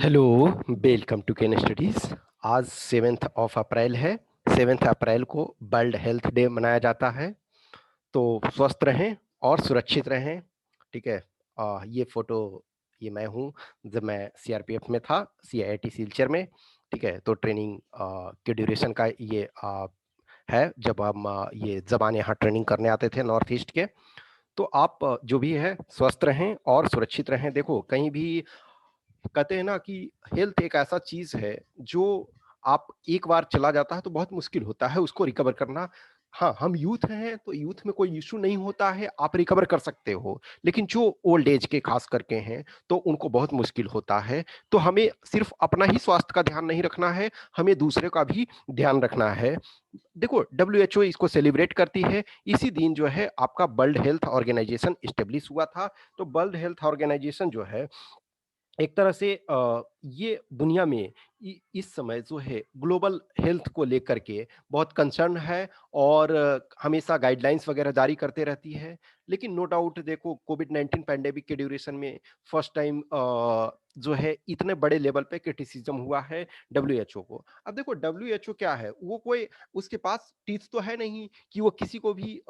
Hello, welcome to Ken studies. आज 7 अप्रैल है। 7 अप्रैल को वर्ल्ड हेल्थ डे मनाया जाता है। तो स्वस्थ रहें और सुरक्षित रहें। ठीक है। ये फोटो, ये मैं हूँ जब मैं सीआरपीएफ में था, सीआईटी सिलचर में। ठीक है। तो ट्रेनिंग के ड्यूरेशन का ये है जब हम ये जबान यहाँ ट्रेनिंग करने आते थे नॉर्थ ईस्ट के। तो आप जो भी है स्वस्थ रहें और सुरक्षित रहें। देखो, कहीं भी कहते हैं ना कि हेल्थ एक ऐसा चीज है जो आप एक बार चला जाता है तो बहुत मुश्किल होता है उसको रिकवर करना। हाँ, हम यूथ हैं तो यूथ में कोई इशू नहीं होता है, आप रिकवर कर सकते हो। लेकिन जो ओल्ड एज के खास करके हैं तो उनको बहुत मुश्किल होता है। तो हमें सिर्फ अपना ही स्वास्थ्य का ध्यान नहीं रखना है, हमें दूसरे का भी ध्यान रखना है। देखो, डब्ल्यूएचओ इसको सेलिब्रेट करती है। इसी दिन जो है आपका वर्ल्ड हेल्थ ऑर्गेनाइजेशन इस्टेब्लिश हुआ था। तो वर्ल्ड हेल्थ ऑर्गेनाइजेशन जो है एक तरह से ये दुनिया में इस समय जो है ग्लोबल हेल्थ को लेकर के बहुत कंसर्न है और हमेशा गाइडलाइंस वगैरह जारी करते रहती है। लेकिन नो डाउट देखो, कोविड 19 पैंडेमिक के ड्यूरेशन में फर्स्ट टाइम जो है इतने बड़े लेवल पे क्रिटिसिज्म हुआ है डब्ल्यूएचओ को। अब देखो, डब्ल्यूएचओ क्या है, वो कोई उसके पास टीथ तो है नहीं कि वो किसी को भी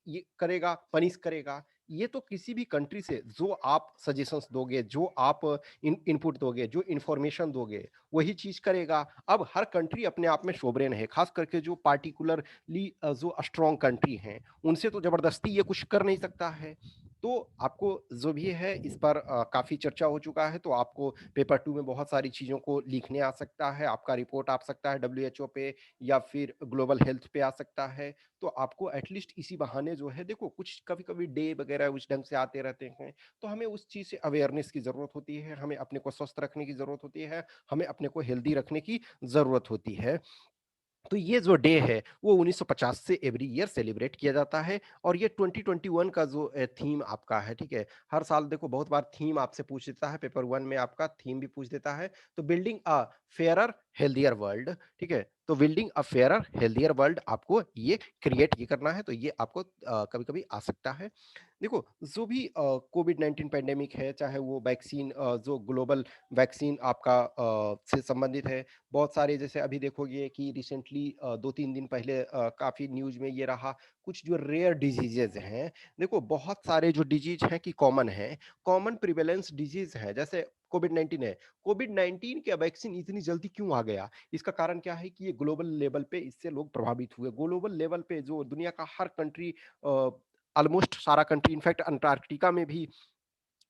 ये करेगा, पनिश करेगा। ये तो किसी भी कंट्री से जो आप सजेशंस दोगे, जो आप इनपुट दोगे, जो इंफॉर्मेशन दोगे, वही चीज करेगा। अब हर कंट्री अपने आप में सोवरेन है, खास करके जो पार्टिकुलरली जो स्ट्रॉन्ग कंट्री हैं, उनसे तो जबरदस्ती ये कुछ कर नहीं सकता है। तो आपको जो भी है इस पर काफी चर्चा हो चुका है, तो आपको पेपर 2 में बहुत सारी चीजों को लिखने आ सकता है, आपका रिपोर्ट आ सकता है डब्ल्यूएचओ पे या फिर ग्लोबल हेल्थ पे आ सकता है। तो आपको एटलीस्ट इसी बहाने जो है, देखो कुछ कभी कभी डे वगैरह उस ढंग से आते रहते हैं, तो हमें उस चीज से अवेयरनेस की जरूरत होती है, हमें अपने को स्वस्थ रखने की जरूरत होती है, हमें अपने को हेल्दी रखने की जरूरत होती है। तो ये जो डे है वो 1950 से एवरी ईयर सेलिब्रेट किया जाता है। और ये 2021 का जो थीम आपका है, ठीक है। हर साल देखो बहुत बार थीम आपसे पूछ देता है, पेपर 1 में आपका थीम भी पूछ देता है। तो बिल्डिंग अ फेयरर हेल्दियर वर्ल्ड, ठीक है। तो बिल्डिंग अ फेयरर हेल्दियर वर्ल्ड आपको ये क्रिएट ये करना है, तो ये आपको कभी कभी आ सकता है। देखो, जो भी कोविड 19 पैंडेमिक है, चाहे वो वैक्सीन जो ग्लोबल वैक्सीन आपका से संबंधित है, बहुत सारे जैसे अभी देखोगे कि रिसेंटली 2-3 दिन पहले काफ़ी न्यूज़ में ये रहा, कुछ जो रेयर डिजीज़ेज़ हैं, देखो बहुत सारे जो डिजीज़ हैं कि कॉमन हैं, कॉमन प्रिवेलेंस डिजीज़ हैं, जैसे कोविड 19 है। कोविड 19 का वैक्सीन इतनी जल्दी क्यों आ गया? इसका कारण क्या है कि ये ग्लोबल लेवल पे इससे लोग प्रभावित हुए। ग्लोबल लेवल पे जो दुनिया का हर कंट्री ऑलमोस्ट सारा कंट्री, इनफैक्ट अंटार्कटिका में भी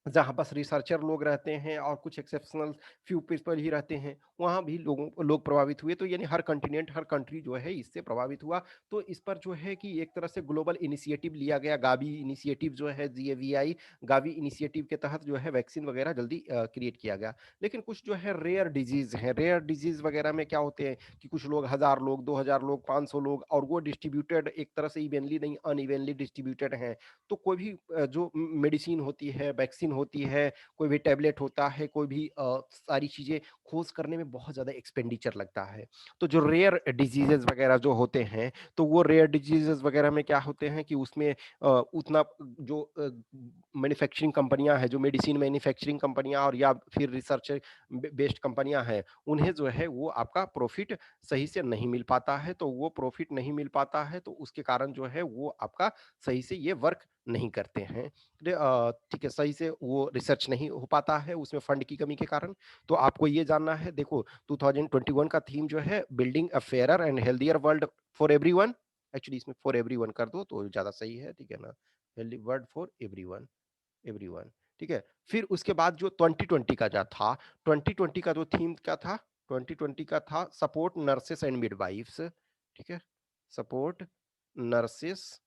जहाँ बस रिसर्चर लोग रहते हैं और कुछ एक्सेप्शनल फ्यू पीपल ही रहते हैं, वहाँ भी लोग प्रभावित हुए। तो यानी हर कॉन्टिनेंट, हर कंट्री जो है इससे प्रभावित हुआ। तो इस पर जो है कि एक तरह से ग्लोबल इनिशिएटिव लिया गया, गावी इनिशिएटिव जो है, GAVI, गावी इनिशिएटिव के तहत जो है वैक्सीन वगैरह जल्दी क्रिएट किया गया। लेकिन कुछ जो है रेयर डिजीज़ हैं, रेयर डिजीज़ वगैरह में क्या होते हैं कि कुछ लोग 1000 लोग, 2000 लोग, 500 लोग, और वो डिस्ट्रीब्यूटेड एक तरह से इवनली नहीं, अनइवनली डिस्ट्रीब्यूटेड हैं। तो कोई भी जो मेडिसिन होती है, वैक्सीन होती है, कोई भी टैबलेट होता है, कोई भी सारी चीज़ें खोज करने में बहुत ज़्यादा एक्सपेंडिचर लगता है। तो जो रेयर डिजीज़ेज़ वगैरह जो होते हैं, तो वो रेयर डिजीज़ेज़ वगैरह में क्या होते हैं कि उसमें उतना जो मैन्युफैक्चरिंग कंपनियाँ हैं, जो मेडिसिन मैन्युफैक्चरिंग कंपनियाँ और या फिर रिसर्च बेस्ड कंपनियाँ हैं, उन्हें जो है वो आपका प्रॉफिट सही से नहीं मिल पाता है। तो वो प्रॉफिट नहीं मिल पाता है, तो उसके कारण जो है वो आपका सही से ये वर्क नहीं करते हैं। ठीक है, सही से वो रिसर्च नहीं हो पाता है उसमें फंड की कमी के कारण। तो आपको ये जानना है, देखो 2021 का थीम जो है building a fairer and healthier world for everyone. Actually इसमें फॉर एवरीवन कर दो तो ज़्यादा सही है, ठीक है ना? Healthy world for everyone, everyone, ठीक है। फिर उसके बाद जो 2020 का जो था, 2020 का जो थीम क्या था? 2020 का था सपोर्ट नर्सेस एंड मिडवाइफ्स, ठीक है? Support nurses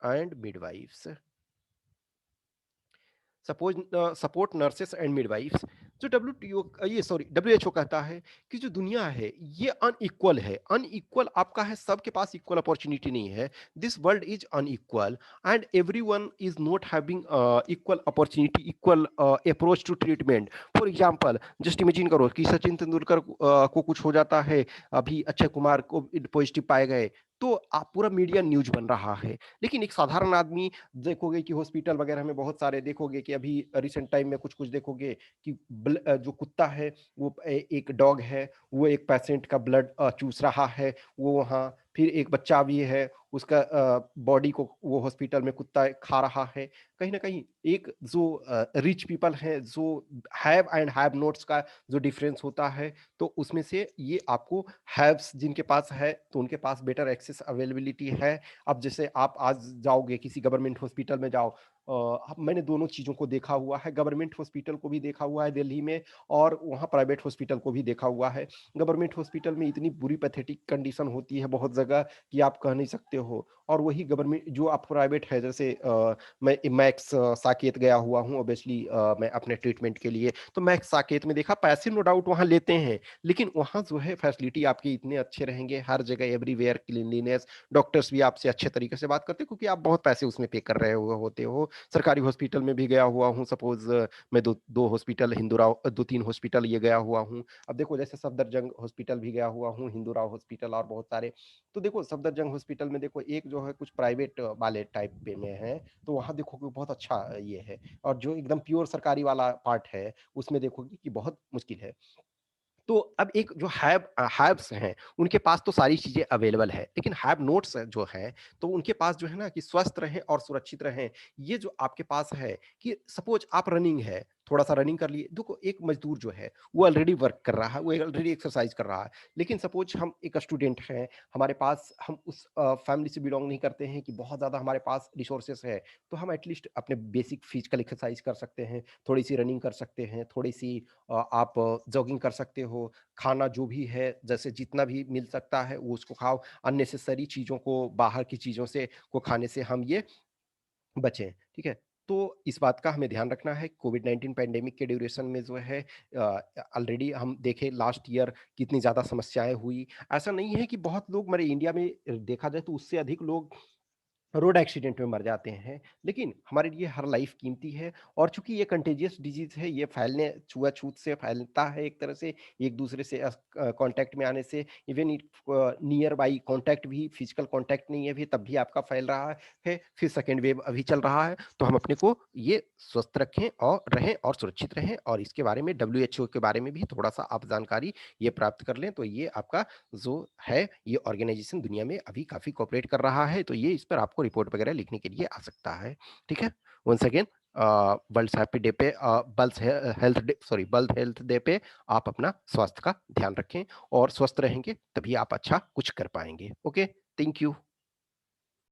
and midwives, support nurses and midwives. जो डब्ल्यू ये सॉरी डब्ल्यूएचओ कहता है कि जो दुनिया है ये अनइक्वल है। अनइक्वल आपका है, सबके पास इक्वल अपॉर्चुनिटी नहीं है। This world is unequal and everyone is not having equal opportunity, equal approach to treatment. For example, just imagine करो कि सचिन तेंदुलकर को कुछ हो जाता है, अभी अक्षय कुमार को पॉजिटिव पाए गए, तो आप पूरा मीडिया न्यूज़ बन रहा है। लेकिन एक साधारण आदमी देखोगे कि हॉस्पिटल वगैरह में बहुत सारे देखोगे कि अभी रिसेंट टाइम में कुछ-कुछ देखोगे कि जो कुत्ता है वो एक डॉग है, वो एक पेशेंट का ब्लड चूस रहा है, वो वहाँ फिर एक बच्चा भी है, उसका बॉडी को वो हॉस्पिटल में कुत्ता खा रहा है। कहीं न कहीं एक जो रिच पीपल हैं, जो हैव एंड हैव नॉट्स का जो डिफरेंस होता है, तो उसमें से ये आपको हैव्स जिनके पास है, तो उनके पास बेटर एक्सेस अवेलेबिलिटी है। अब जैसे आप आज जाओगे किसी गवर्नमेंट हॉस्पिटल में जाओ, मैंने दोनों चीज़ों को देखा हुआ है, गवर्नमेंट हॉस्पिटल को भी देखा हुआ है दिल्ली में और वहाँ प्राइवेट हॉस्पिटल को भी देखा हुआ है। गवर्नमेंट हॉस्पिटल में इतनी बुरी पैथेटिक कंडीशन होती है बहुत जगह कि आप कह नहीं सकते हो, और वही गवर्नमेंट जो आप प्राइवेट है, जैसे मैं मैक्स साकेत गया हुआ हूँ ऑब्वियसली मैं अपने ट्रीटमेंट के लिए, तो मैक्स साकेत में देखा पैसे नो डाउट वहाँ लेते हैं, लेकिन वहाँ जो है फैसिलिटी आपके इतने अच्छे रहेंगे, हर जगह एवरीवेयर क्लीनलीनेस, डॉक्टर्स भी आपसे अच्छे तरीके से बात करते हैं क्योंकि आप बहुत पैसे उसमें पे कर रहे हुए होते हो। सरकारी हॉस्पिटल में भी गया हुआ हूँ, सपोज़ मैं 2 हॉस्पिटल हिंदूराव 2-3 हॉस्पिटल ये गया हुआ हूँ। अब देखो जैसे सफदरजंग हॉस्पिटल भी गया हुआ हूँ, हिंदूराव हॉस्पिटल और बहुत सारे। तो देखो सफदरजंग हॉस्पिटल में देखो एक जो है कुछ प्राइवेट वाले टाइप पे में है, तो वहाँ देखोगे बहुत अच्छा ये है, और जो एकदम प्योर सरकारी वाला पार्ट है, उसमें देखोगे कि बहुत मुश्किल है। तो अब एक जो हैव्स हैं, उनके पास तो सारी चीज़ें अवेलेबल है, लेकिन हैव नोट्स जो हैं, तो उनके पास जो है ना कि स्वस्थ रहें और सुरक्षित रहें, ये जो आपके पास है कि सपोज़ आप रनिंग है, थोड़ा-सा रनिंग कर लिए, देखो एक मज़दूर जो है, वो ऑलरेडी वर्क कर रहा है, वो ऑलरेडी एक्सरसाइज़ कर रहा है, लेकिन सपोज़ हम एक स्टूडेंट हैं, हमारे पास हम उस फैमिली से बिलॉन्ग नहीं करते हैं कि बहुत ज़्यादा हमारे पास रिसोर्सेज़ है, तो हम एटलीस्ट अपने बेसिक फिज़िकल एक्सरसाइज़ कर सकते हैं, थोड़ी-सी रनिंग कर सकते हैं, थोड़ी-सी आप जॉगिंग कर सकते हो, खाना जो भी है जैसे जितना भी मिल सकता है वो उसको खाओ, अननेसेसरी चीज़ों को बाहर की चीज़ों से को खाने से हम ये बचें, ठीक है? तो इस बात का हमें ध्यान रखना है, कोविड-19 पैंडेमिक के ड्यूरेशन में जो है ऑलरेडी हम देखें लास्ट ईयर कितनी ज़्यादा समस्याएँ हुई। ऐसा नहीं है कि बहुत लोग मरे, इंडिया में देखा जाए तो उससे अधिक लोग रोड एक्सीडेंट में मर जाते हैं, लेकिन हमारे लिए हर लाइफ कीमती है, और चूँकि ये कंटेजियस डिजीज़ है, ये फैलने छुआ-छूत से फैलता है एक तरह से, एक-दूसरे से कॉन्टैक्ट में आने से, इवन नियर बाई कॉन्टैक्ट भी, फिज़िकल कॉन्टैक्ट नहीं है भी, तब भी आपका फैल रहा है, फिर सेकंड वेव अभी चल रहा है, तो हम अपने को ये स्वस्थ रखें और रहें और सुरक्षित रहें, और इसके बारे में डब्ल्यूएचओ के बारे में भी थोड़ा-सा आप जानकारी ये प्राप्त कर लें, तो ये आपका जो है ये ऑर्गेनाइजेशन दुनिया में अभी काफ़ी कोऑपरेट कर रहा है, तो ये इस पर आपको रिपोर्ट वगैरह लिखने के लिए आ सकता है, ठीक है? Once again world's happy day पे वर्ल्ड हेल्थ डे पे आप अपना स्वास्थ्य का ध्यान रखें, और स्वस्थ रहेंगे तभी आप अच्छा कुछ कर पाएँगे। Okay, thank you.